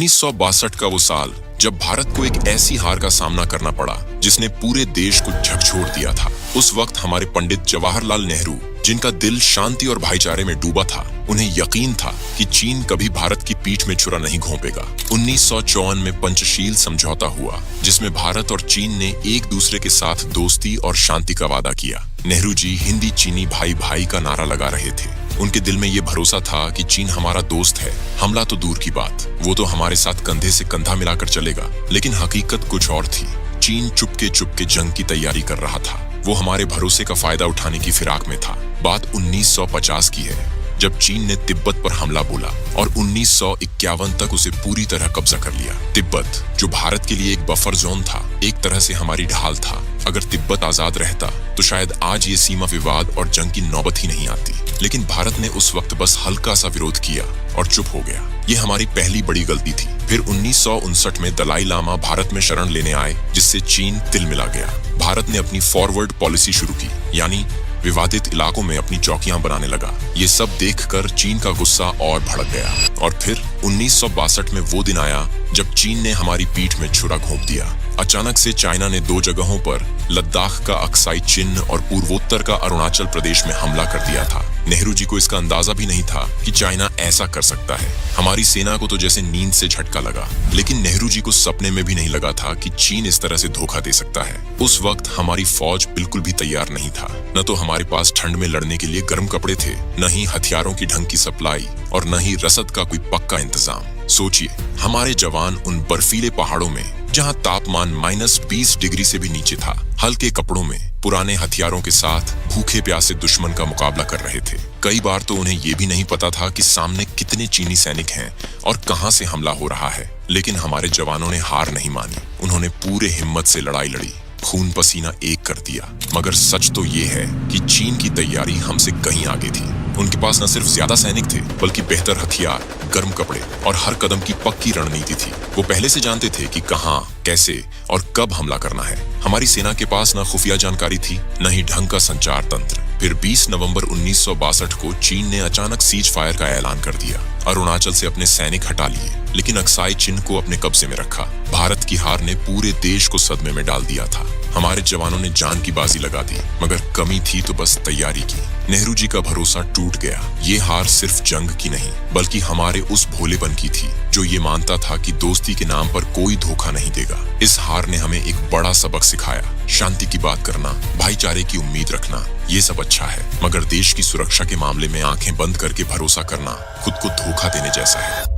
1962 का वो साल जब भारत को एक ऐसी हार का सामना करना पड़ा जिसने पूरे देश को झकझोर दिया था। उस वक्त हमारे पंडित जवाहरलाल नेहरू, जिनका दिल शांति और भाईचारे में डूबा था, उन्हें यकीन था कि चीन कभी भारत की पीठ में छुरा नहीं घोंपेगा। 1954 में पंचशील समझौता हुआ, जिसमें भारत और चीन ने एक दूसरे के साथ दोस्ती और शांति का वादा किया। नेहरू जी हिंदी चीनी भाई भाई का नारा लगा रहे थे। उनके दिल में ये भरोसा था कि चीन हमारा दोस्त है। हमला तो दूर की बात, वो तो हमारे साथ कंधे से कंधा मिलाकर चलेगा। लेकिन हकीकत कुछ और थी। चीन चुपके चुपके जंग की तैयारी कर रहा था। वो हमारे भरोसे का फायदा उठाने की फिराक में था। बात 1950 की है, जब चीन ने तिब्बत पर हमला बोला और 1951 तक उसे पूरी तरह कब्जा कर लिया। तिब्बत, जो भारत के लिए एक बफर जोन था, एक तरह से हमारी ढाल था। अगर तिब्बत आजाद रहता तो शायद आज ये सीमा विवाद और जंग की नौबत ही नहीं आती। लेकिन भारत ने उस वक्त बस हल्का सा विरोध किया और चुप हो गया। ये हमारी पहली बड़ी गलती थी। फिर 1959 में दलाई लामा भारत में शरण लेने आए, जिससे चीन तिल मिला गया। भारत ने अपनी फॉरवर्ड पॉलिसी शुरू की, यानी विवादित इलाकों में अपनी चौकियां बनाने लगा। ये सब देखकर चीन का गुस्सा और भड़क गया। और फिर 1962 में वो दिन आया जब चीन ने हमारी पीठ में छुरा घोंप दिया। अचानक से चाइना ने 2 जगहों पर लद्दाख का अक्साई चिन और पूर्वोत्तर का अरुणाचल प्रदेश में हमला कर दिया था। नेहरू जी को इसका अंदाजा भी नहीं था कि चाइना ऐसा कर सकता है। हमारी सेना को तो जैसे नींद से झटका लगा, लेकिन नेहरू जी को सपने में भी नहीं लगा था कि चीन इस तरह से धोखा दे सकता है। उस वक्त हमारी फौज बिल्कुल भी तैयार नहीं था। न तो हमारे पास ठंड में लड़ने के लिए गर्म कपड़े थे, न ही हथियारों की ढंग की सप्लाई, और न ही रसद का कोई पक्का इंतजाम। सोचिए, हमारे जवान उन बर्फीले पहाड़ों में, जहां तापमान -20 डिग्री से भी नीचे था, हल्के कपड़ों में, पुराने हथियारों के साथ भूखे प्यासे दुश्मन का मुकाबला कर रहे थे। कई बार तो उन्हें यह भी नहीं पता था कि सामने कितने चीनी सैनिक हैं और कहां से हमला हो रहा है। लेकिन हमारे जवानों ने हार नहीं मानी। उन्होंने पूरे हिम्मत से लड़ाई लड़ी, खून पसीना एक कर दिया। मगर सच तो ये है कि चीन की तैयारी हमसे कहीं आगे थी। उनके पास न सिर्फ ज्यादा सैनिक थे, बल्कि बेहतर हथियार, गर्म कपड़े और हर कदम की पक्की रणनीति थी। वो पहले से जानते थे कि कहां, कैसे और कब हमला करना है। हमारी सेना के पास न खुफिया जानकारी थी, न ही ढंग का संचार तंत्र। फिर 20 नवंबर 1962 को चीन ने अचानक सीज फायर का ऐलान कर दिया। अरुणाचल से अपने सैनिक हटा लिए, लेकिन अक्साई चिन को अपने कब्जे में रखा। भारत की हार ने पूरे देश को सदमे में डाल दिया था। हमारे जवानों ने जान की बाजी लगा दी, मगर कमी थी तो बस तैयारी की। नेहरू जी का भरोसा टूट गया। ये हार सिर्फ जंग की नहीं, बल्कि हमारे उस भोलेपन की थी, जो ये मानता था कि दोस्ती के नाम पर कोई धोखा नहीं देगा। इस हार ने हमें एक बड़ा सबक सिखाया। शांति की बात करना, भाईचारे की उम्मीद रखना, ये सब अच्छा है, मगर देश की सुरक्षा के मामले में आंखें बंद करके भरोसा करना खुद को धोखा देने जैसा है।